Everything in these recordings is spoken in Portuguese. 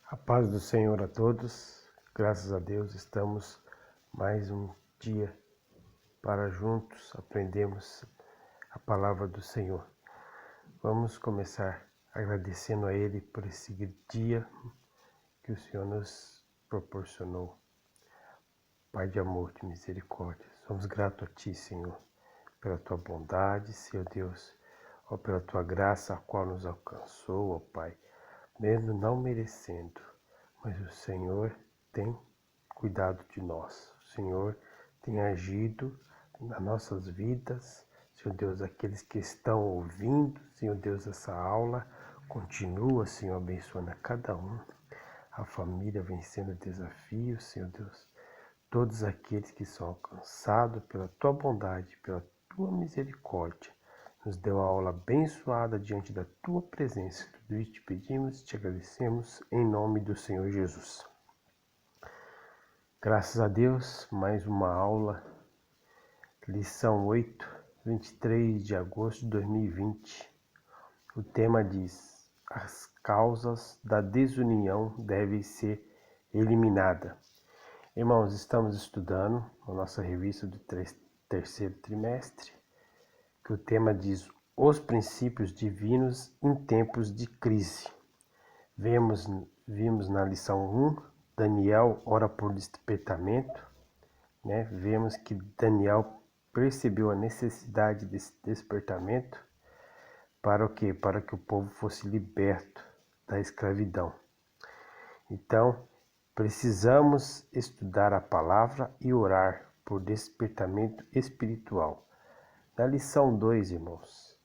A paz do Senhor a todos, graças a Deus estamos mais um dia para juntos aprendermos a palavra do Senhor. Vamos começar agradecendo a Ele por esse dia que o Senhor nos proporcionou. Pai de amor, de misericórdia, somos gratos a Ti, Senhor, pela Tua bondade, Senhor Deus, ó, pela Tua graça a qual nos alcançou, ó Pai, mesmo não merecendo. Mas o Senhor tem cuidado de nós. O Senhor tem agido nas nossas vidas. Senhor Deus, aqueles que estão ouvindo, Senhor Deus, essa aula, continua, Senhor, abençoando a cada um. A família vencendo desafios, Senhor Deus. Todos aqueles que são alcançados pela Tua bondade, pela Tua misericórdia. Nos deu a aula abençoada diante da Tua presença. Tudo isso te pedimos e te agradecemos em nome do Senhor Jesus. Graças a Deus, mais uma aula, lição 8, 23 de agosto de 2020. O tema diz: as causas da desunião devem ser eliminadas. Irmãos, estamos estudando a nossa revista do terceiro trimestre, que o tema diz os princípios divinos em tempos de crise. Vimos na lição 1, Daniel ora por despertamento, né? Vemos que Daniel percebeu a necessidade desse despertamento para o quê? Para que o povo fosse liberto da escravidão. Então, precisamos estudar a palavra e orar por despertamento espiritual. Na lição 2, irmãos,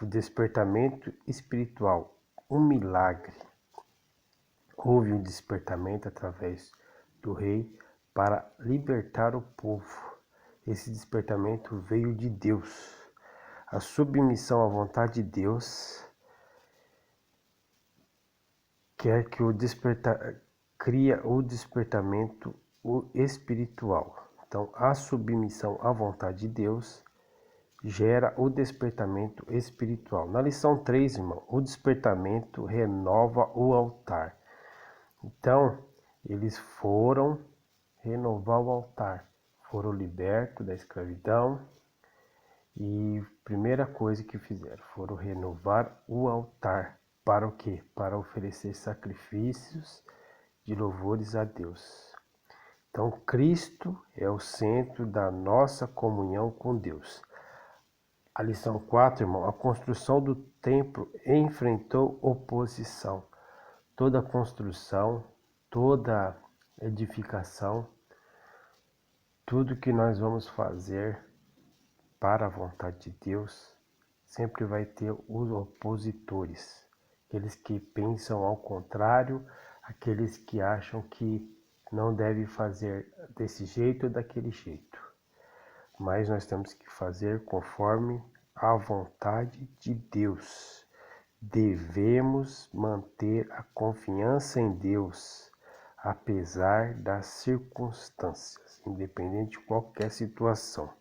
o despertamento espiritual, um milagre. Houve um despertamento através do rei para libertar o povo. Esse despertamento veio de Deus. A submissão à vontade de Deus quer que cria o despertamento espiritual. Então, a submissão à vontade de Deus gera o despertamento espiritual. Na lição 3, irmão, o despertamento renova o altar. Então, eles foram renovar o altar, foram libertos da escravidão e a primeira coisa que fizeram foram renovar o altar. Para o quê? Para oferecer sacrifícios de louvores a Deus. Então, Cristo é o centro da nossa comunhão com Deus. A lição 4, irmão, a construção do templo enfrentou oposição. Toda construção, toda edificação, tudo que nós vamos fazer para a vontade de Deus, sempre vai ter os opositores, aqueles que pensam ao contrário, aqueles que acham que não deve fazer desse jeito ou daquele jeito. Mas nós temos que fazer conforme a vontade de Deus. Devemos manter a confiança em Deus, apesar das circunstâncias, independente de qualquer situação.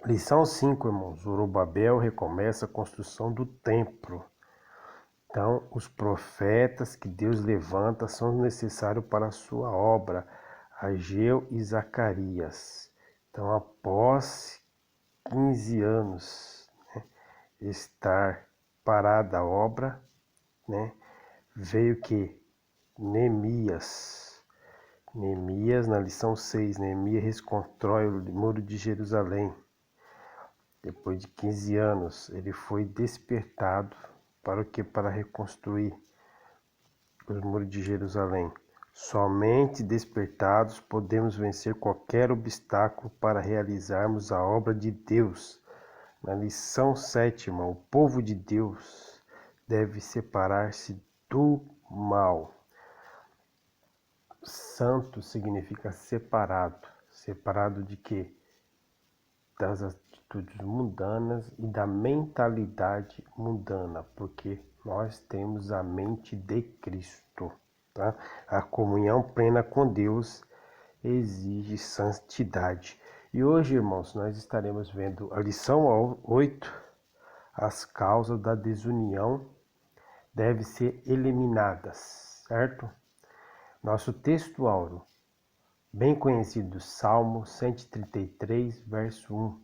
Lição 5, irmãos. Zorobabel recomeça a construção do templo. Então, os profetas que Deus levanta são necessários para a sua obra, Ageu e Zacarias. Então, após 15 anos, né, estar parada a obra, né, veio que Neemias, na lição 6, Neemias reconstrói o muro de Jerusalém. Depois de 15 anos, ele foi despertado para o que? Para reconstruir os muros de Jerusalém. Somente despertados podemos vencer qualquer obstáculo para realizarmos a obra de Deus. Na lição 7, o povo de Deus deve separar-se do mal. Santo significa separado. Separado de quê? Das atitudes mundanas e da mentalidade mundana, porque nós temos a mente de Cristo. Tá? A comunhão plena com Deus exige santidade. E hoje, irmãos, nós estaremos vendo a lição 8, as causas da desunião devem ser eliminadas, certo? Nosso texto áureo, bem conhecido, Salmo 133, verso 1.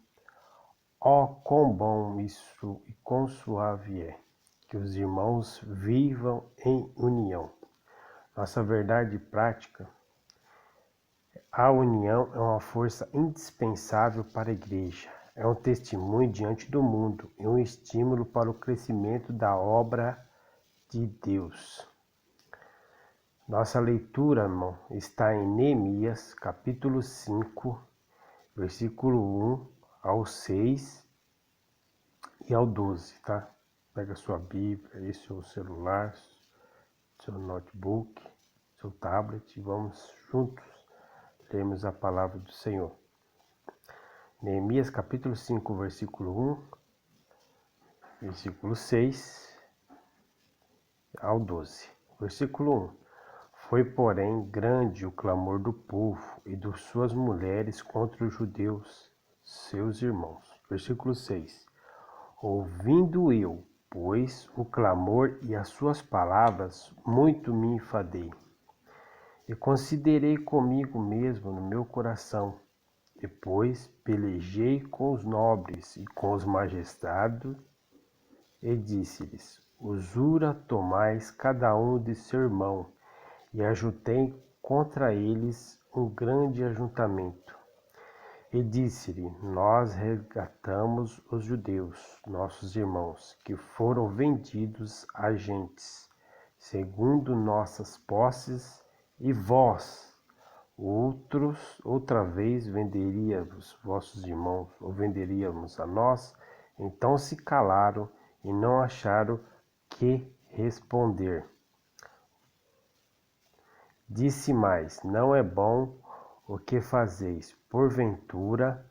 Ó, quão bom isso e quão suave é, que os irmãos vivam em união. Nossa verdade prática, a união é uma força indispensável para a igreja. É um testemunho diante do mundo e um estímulo para o crescimento da obra de Deus. Nossa leitura, irmão, está em Neemias, capítulo 5, versículo 1 ao 6 e ao 12, tá? Pega sua Bíblia, seu celular, seu notebook, seu tablet e vamos juntos lermos a palavra do Senhor. Neemias capítulo 5, versículo 1, versículo 6 ao 12. Versículo 1. Foi, porém, grande o clamor do povo e de suas mulheres contra os judeus, seus irmãos. Versículo 6. Ouvindo eu, pois, o clamor e as suas palavras, muito me enfadei. E considerei comigo mesmo no meu coração. Depois pelejei com os nobres e com os magistrados e disse-lhes: Usura tomais cada um de seu irmão. E ajuntei contra eles um grande ajuntamento. E disse-lhe: Nós resgatamos os judeus, nossos irmãos, que foram vendidos a gentes, segundo nossas posses, e vós, outra vez venderíamos vossos irmãos, ou venderíamos a nós? Então se calaram e não acharam que responder. Disse mais: Não é bom o que fazeis. Porventura,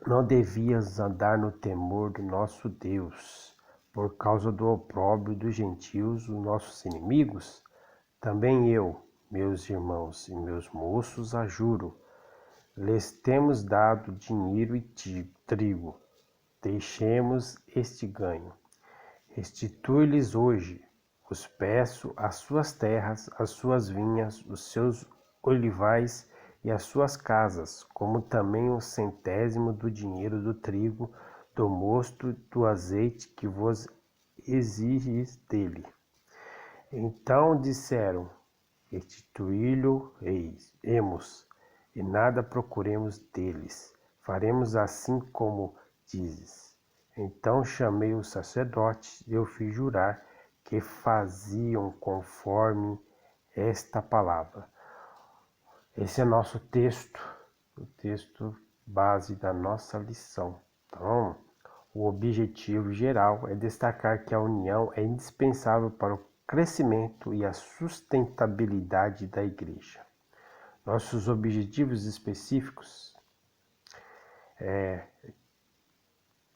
não devias andar no temor do nosso Deus, por causa do opróbrio dos gentios, os nossos inimigos? Também eu, meus irmãos e meus moços, ajuro, lhes temos dado dinheiro e trigo. Deixemos este ganho. Restitui-lhes hoje, os peço, as suas terras, as suas vinhas, os seus olivais e as suas casas, como também o 100º do dinheiro do trigo, do mosto, do azeite que vos exiges dele. Então disseram: restituí-lo-emos, e nada procuremos deles. Faremos assim como dizes. Então chamei os sacerdotes e eu fiz jurar que faziam conforme esta palavra. Esse é nosso texto, o texto base da nossa lição. Então, o objetivo geral é destacar que a união é indispensável para o crescimento e a sustentabilidade da igreja. Nossos objetivos específicos é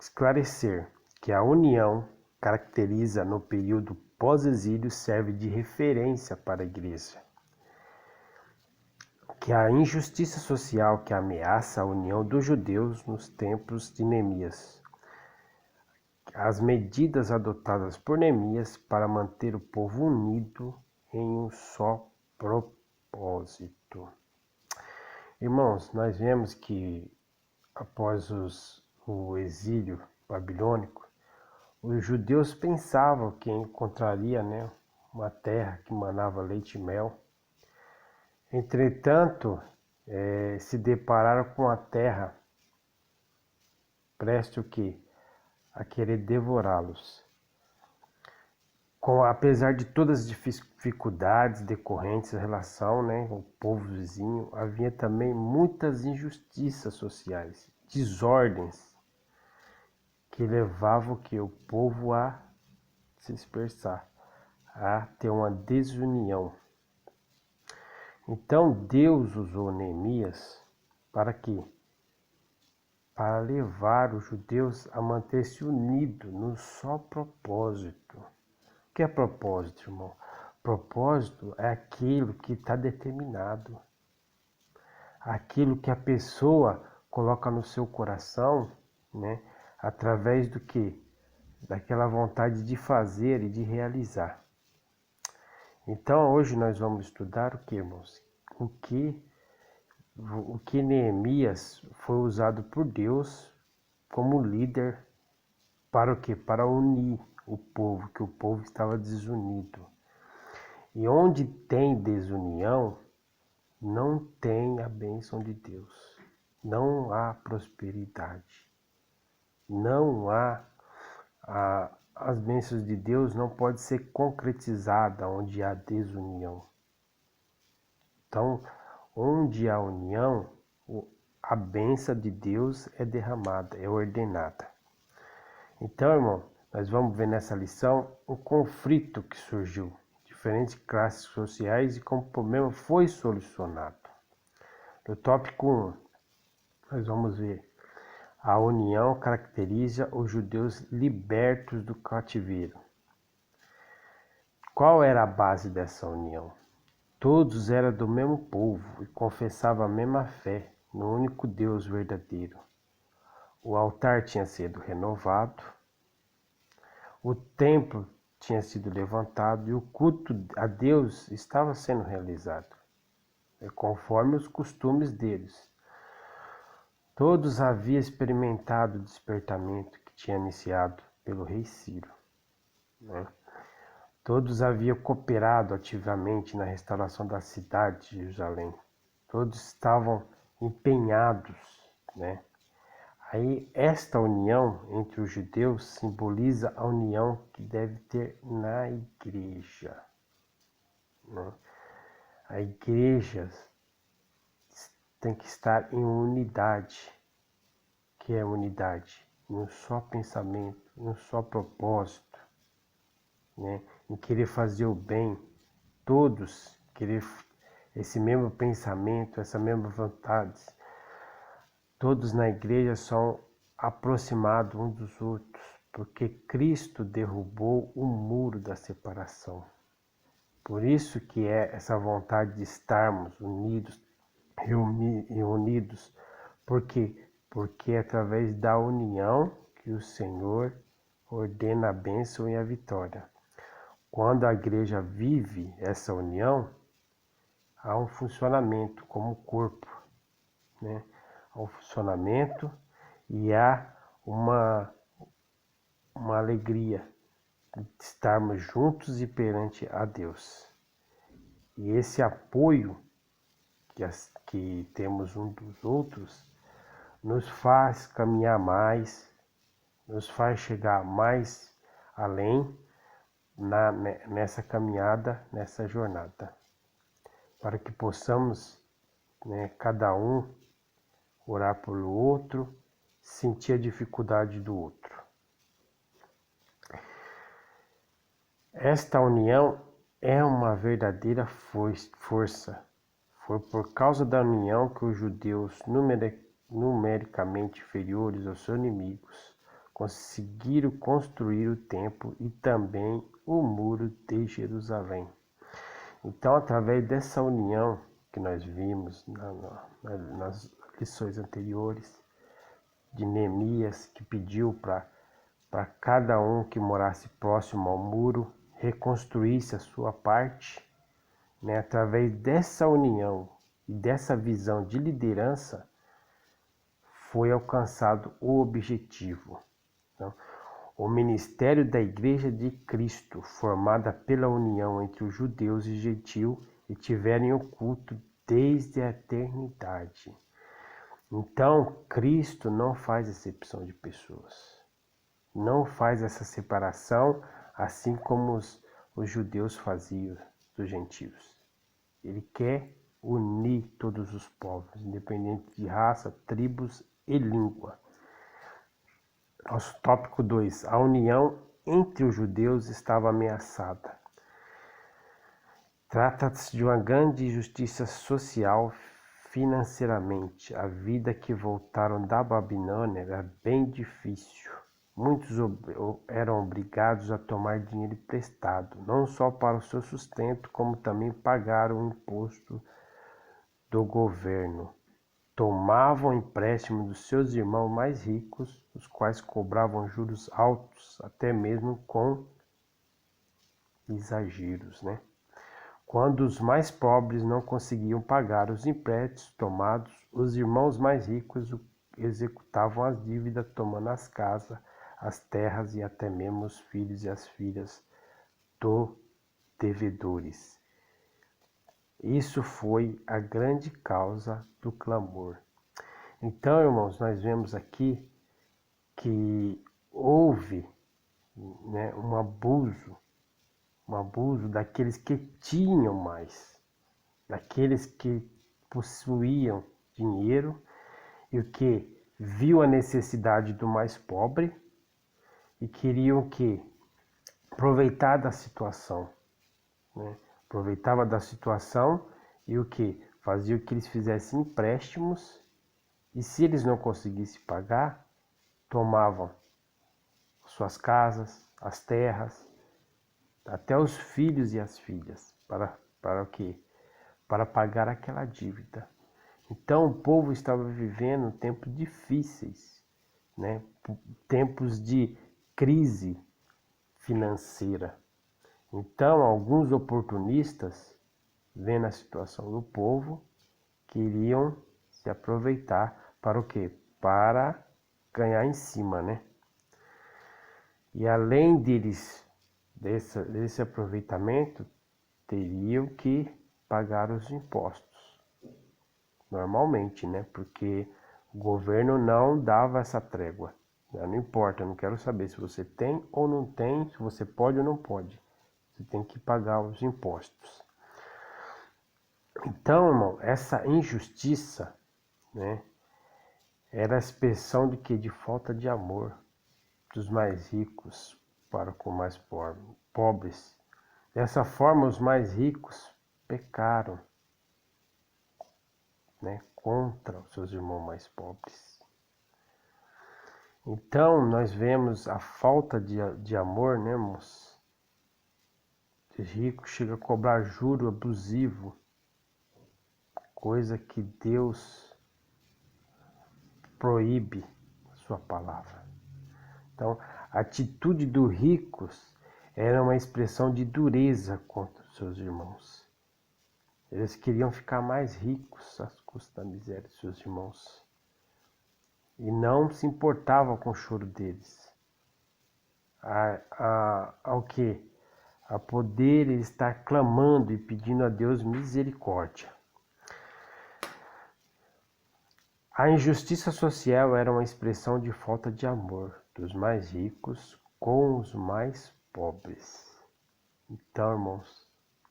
esclarecer que a união caracteriza no período pós-exílio serve de referência para a igreja, que a injustiça social que ameaça a união dos judeus nos tempos de Neemias, as medidas adotadas por Neemias para manter o povo unido em um só propósito. Irmãos, nós vemos que após o exílio babilônico, os judeus pensavam que encontraria, uma terra que manava leite e mel. Entretanto, se depararam com a terra preste o quê? A querer devorá-los. Apesar de todas as dificuldades decorrentes em relação, ao povo vizinho, havia também muitas injustiças sociais, desordens, que levavam o povo a se dispersar, a ter uma desunião. Então Deus usou Neemias para quê? Para levar os judeus a manter-se unidos num só propósito. O que é propósito, irmão? Propósito é aquilo que está determinado. Aquilo que a pessoa coloca no seu coração, através do quê? daquela vontade de fazer e de realizar. Então hoje nós vamos estudar o que, irmãos? O que Neemias foi usado por Deus como líder para o quê? Para unir o povo, que o povo estava desunido. E onde tem desunião, não tem a bênção de Deus. Não há prosperidade. Não há as bênçãos de Deus não pode ser concretizada onde há desunião. Então, onde há união, a bênção de Deus é derramada, é ordenada. Então, irmão, nós vamos ver nessa lição um conflito que surgiu, diferentes classes sociais e como o problema foi solucionado. No tópico 1, nós vamos ver a união caracteriza os judeus libertos do cativeiro. Qual era a base dessa união? Todos eram do mesmo povo e confessavam a mesma fé no único Deus verdadeiro. O altar tinha sido renovado, o templo tinha sido levantado e o culto a Deus estava sendo realizado, conforme os costumes deles. Todos haviam experimentado o despertamento que tinha iniciado pelo rei Ciro, né? Todos haviam cooperado ativamente na restauração da cidade de Jerusalém. Todos estavam empenhados, né? Aí esta união entre os judeus simboliza a união que deve ter na igreja, né? A igreja tem que estar em unidade, que é unidade, em um só pensamento, em um só propósito, né? Em querer fazer o bem, todos querer esse mesmo pensamento, essa mesma vontade. Todos na igreja são aproximados uns dos outros, porque Cristo derrubou o muro da separação. Por isso que é essa vontade de estarmos unidos, reunidos. Por quê? Porque é através da união que o Senhor ordena a bênção e a vitória. Quando a igreja vive essa união, há um funcionamento como corpo, né? Há um funcionamento e há uma alegria de estarmos juntos e perante a Deus. E esse apoio que temos uns dos outros nos faz caminhar mais, nos faz chegar mais além nessa caminhada, nessa jornada, para que possamos, né, cada um orar pelo outro, sentir a dificuldade do outro. Esta união é uma verdadeira força. Foi por causa da união que os judeus, numericamente inferiores aos seus inimigos, conseguiram construir o templo e também o muro de Jerusalém. Então, através dessa união que nós vimos nas lições anteriores, de Neemias, que pediu para cada um que morasse próximo ao muro reconstruísse a sua parte, né? Através dessa união e dessa visão de liderança, foi alcançado o objetivo. Então, o ministério da Igreja de Cristo, formada pela união entre os judeus e gentios, e tiverem o culto desde a eternidade. Então, Cristo não faz acepção de pessoas. Não faz essa separação, assim como os judeus faziam dos gentios. Ele quer unir todos os povos, independente de raça, tribos e língua. Nosso tópico 2. A união entre os judeus estava ameaçada. Trata-se de uma grande injustiça social financeiramente. A vida que voltaram da Babilônia era bem difícil. Muitos eram obrigados a tomar dinheiro emprestado, não só para o seu sustento, como também pagar o imposto do governo. Tomavam empréstimo dos seus irmãos mais ricos, os quais cobravam juros altos, até mesmo com exageros, né? Quando os mais pobres não conseguiam pagar os empréstimos tomados, os irmãos mais ricos executavam as dívidas, tomando as casas, as terras e até mesmo os filhos e as filhas dos devedores. Isso foi a grande causa do clamor. Então, irmãos, nós vemos aqui que houve, né, um abuso daqueles que tinham mais, daqueles que possuíam dinheiro e o que viu a necessidade do mais pobre e queriam que aproveitar da situação, né? Aproveitava da situação e o que fazia que eles fizessem empréstimos e se eles não conseguissem pagar, tomavam suas casas, as terras, até os filhos e as filhas para o quê? Para pagar aquela dívida. Então o povo estava vivendo tempos difíceis, né? Tempos de crise financeira. Então alguns oportunistas, vendo a situação do povo, queriam se aproveitar para o quê? Para ganhar em cima, né? E além desse aproveitamento, teriam que pagar os impostos, normalmente, né? Porque o governo não dava essa trégua. Não importa, eu não quero saber se você tem ou não tem, se você pode ou não pode. Você tem que pagar os impostos. Então, irmão, essa injustiça, né, era a expressão de que? De falta de amor dos mais ricos para com os mais pobres. Dessa forma, os mais ricos pecaram, né, contra os seus irmãos mais pobres. Então, nós vemos a falta de amor, né, irmãos? Os ricos chegam a cobrar juro abusivo, coisa que Deus proíbe a sua palavra. Então, a atitude dos ricos era uma expressão de dureza contra os seus irmãos. Eles queriam ficar mais ricos às custas da miséria de seus irmãos. E não se importavam com o choro deles. Ao que? A poder estar clamando e pedindo a Deus misericórdia. A injustiça social era uma expressão de falta de amor dos mais ricos com os mais pobres. Então, irmãos,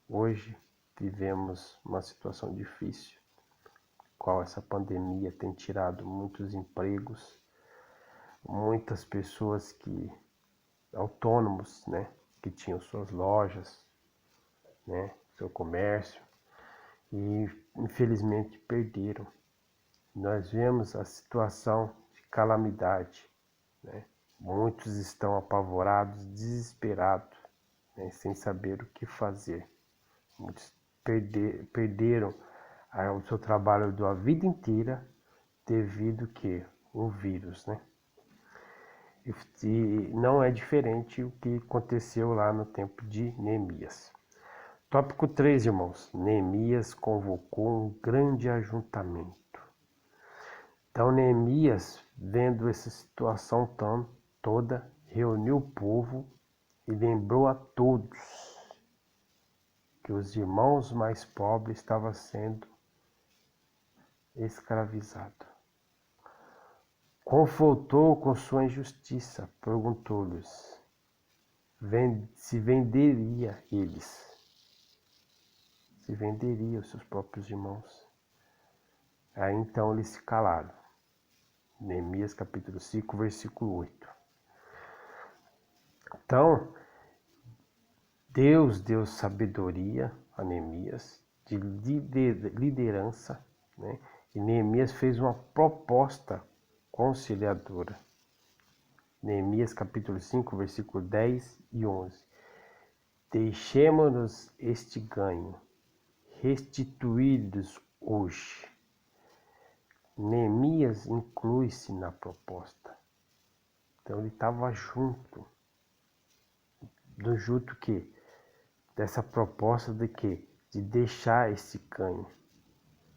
hoje vivemos uma situação difícil, qual essa pandemia tem tirado muitos empregos, muitas pessoas autônomos, né, que tinham suas lojas, né, seu comércio e infelizmente perderam. Nós vemos a situação de calamidade, né? Muitos estão apavorados, desesperados, né, sem saber o que fazer. Muitos perderam o seu trabalho da vida inteira devido que o vírus, né? E não é diferente o que aconteceu lá no tempo de Neemias. Tópico 3, irmãos. Neemias convocou um grande ajuntamento. Então Neemias, vendo essa situação toda, reuniu o povo e lembrou a todos que os irmãos mais pobres estavam sendo escravizados. Confrontou com sua injustiça, perguntou-lhes se venderia os seus próprios irmãos. Aí então eles se calaram. Neemias capítulo 5, versículo 8. Então, Deus deu sabedoria a Neemias, de liderança, né? E Neemias fez uma proposta conciliadora. Neemias capítulo 5, versículo 10 e 11. Deixemo-nos este ganho, restituídos hoje. Neemias inclui-se na proposta. Então ele estava junto que dessa proposta de que de deixar esse ganho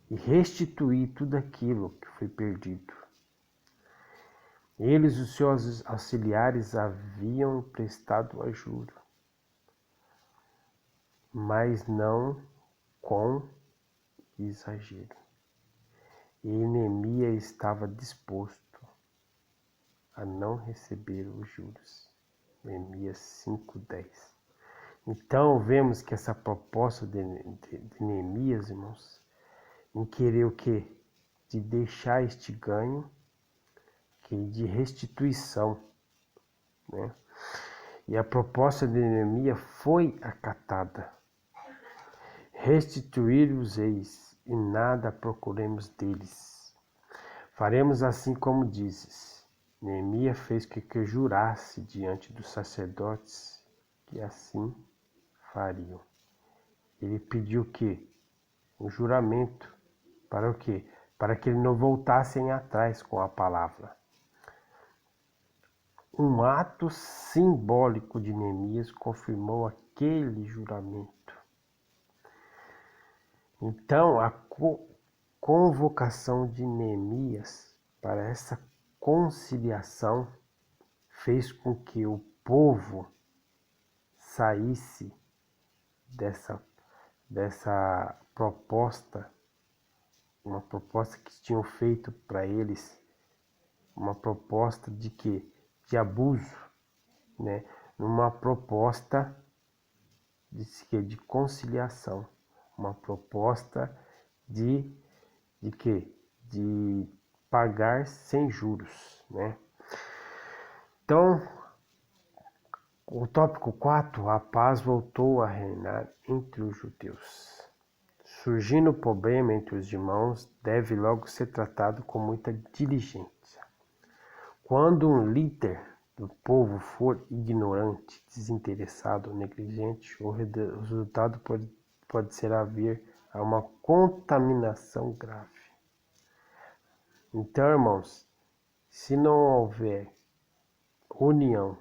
e restituir tudo aquilo que foi perdido. Eles e os seus auxiliares haviam prestado a juro, mas não com exagero. E Neemias estava disposto a não receber os juros. Neemias 5:10. Então vemos que essa proposta de Neemias, irmãos, em querer o quê? De deixar este ganho, que de restituição, né? E a proposta de Neemias foi acatada. Restituir-vos-eis, e nada procuremos deles. Faremos assim como dizes. Neemias fez que jurasse diante dos sacerdotes que assim fariam. Ele pediu que um juramento para o quê? Para que eles não voltassem atrás com a palavra. Um ato simbólico de Neemias confirmou aquele juramento. Então, a convocação de Neemias para essa conciliação fez com que o povo saísse dessa proposta, uma proposta que tinham feito para eles, uma proposta de quê? De abuso, né? Numa proposta de conciliação, uma proposta de quê? De pagar sem juros, né? Então, o tópico 4, a paz voltou a reinar entre os judeus. Surgindo o problema entre os irmãos, deve logo ser tratado com muita diligência. Quando um líder do povo for ignorante, desinteressado ou negligente, o resultado pode ser haver a uma contaminação grave. Então, irmãos, se não houver união,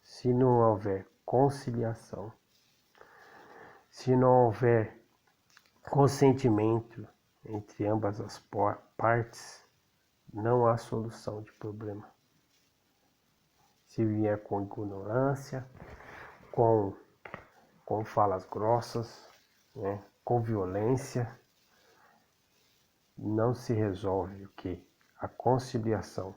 se não houver conciliação, se não houver consentimento entre ambas as partes, não há solução de problema. Se vier com ignorância, com falas grossas, né, com violência, não se resolve o que? A conciliação.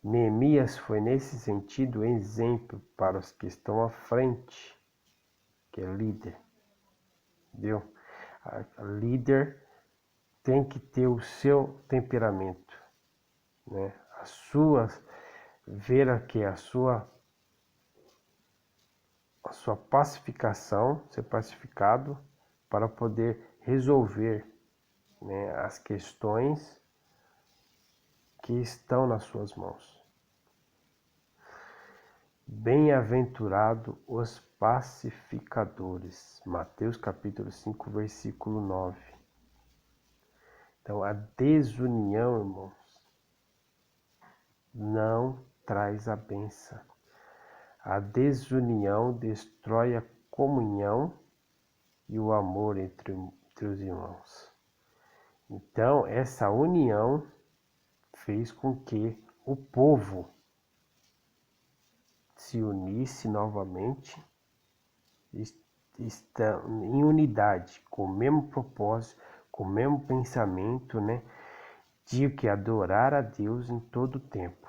Neemias foi nesse sentido exemplo para os que estão à frente, que é líder. Entendeu? A líder tem que ter o seu temperamento, né? Ver aqui a sua pacificação, ser pacificado para poder resolver, né, as questões que estão nas suas mãos. Bem-aventurado os pacificadores. Mateus capítulo 5, versículo 9. Então, a desunião, irmãos, não traz a bênção. A desunião destrói a comunhão e o amor entre os irmãos. Então, essa união fez com que o povo se unisse novamente, está em unidade, com o mesmo propósito, com o mesmo pensamento, né? De que adorar a Deus em todo o tempo.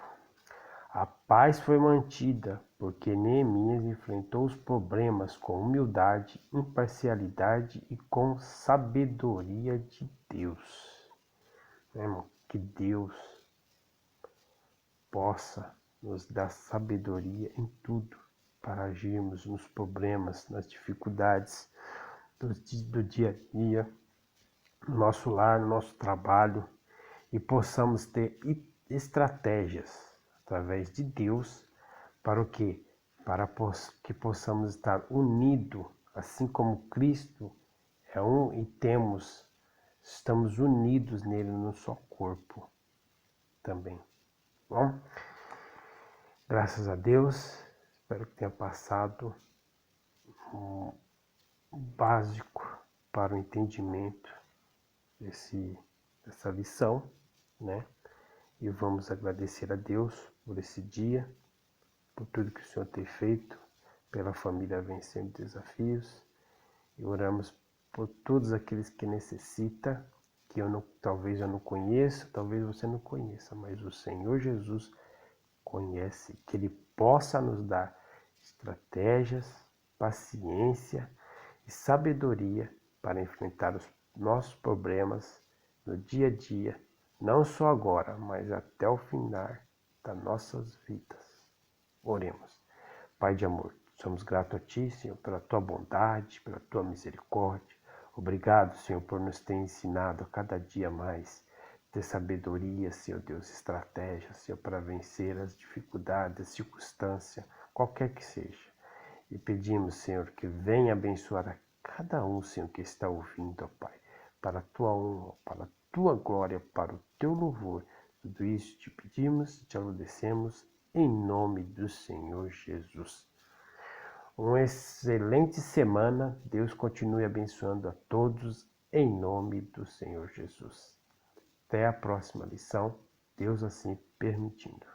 A paz foi mantida porque Neemias enfrentou os problemas com humildade, imparcialidade e com sabedoria de Deus. Irmão, que Deus possa nos dar sabedoria em tudo para agirmos nos problemas, nas dificuldades do dia a dia, no nosso lar, no nosso trabalho, e possamos ter estratégias através de Deus para o quê? Para que possamos estar unidos, assim como Cristo é um e estamos unidos nele no só corpo também. Bom? Graças a Deus, espero que tenha passado um básico para o entendimento dessa lição, né? E vamos agradecer a Deus por esse dia, por tudo que o Senhor tem feito, pela família vencendo desafios. E oramos por todos aqueles que necessitam, que talvez eu não conheça, talvez você não conheça, mas o Senhor Jesus conhece, que Ele possa nos dar estratégias, paciência e sabedoria para enfrentar os nossos problemas no dia a dia, não só agora, mas até o final das nossas vidas. Oremos. Pai de amor, somos gratos a Ti, Senhor, pela Tua bondade, pela Tua misericórdia. Obrigado, Senhor, por nos ter ensinado a cada dia mais ter sabedoria, Senhor Deus, estratégia, Senhor, para vencer as dificuldades, as circunstâncias, qualquer que seja. E pedimos, Senhor, que venha abençoar a cada um, Senhor, que está ouvindo, ó Pai, para a Tua honra, para a Tua glória, para o Teu louvor. Tudo isso te pedimos e te agradecemos em nome do Senhor Jesus. Uma excelente semana. Deus continue abençoando a todos em nome do Senhor Jesus. Até a próxima lição, Deus assim permitindo.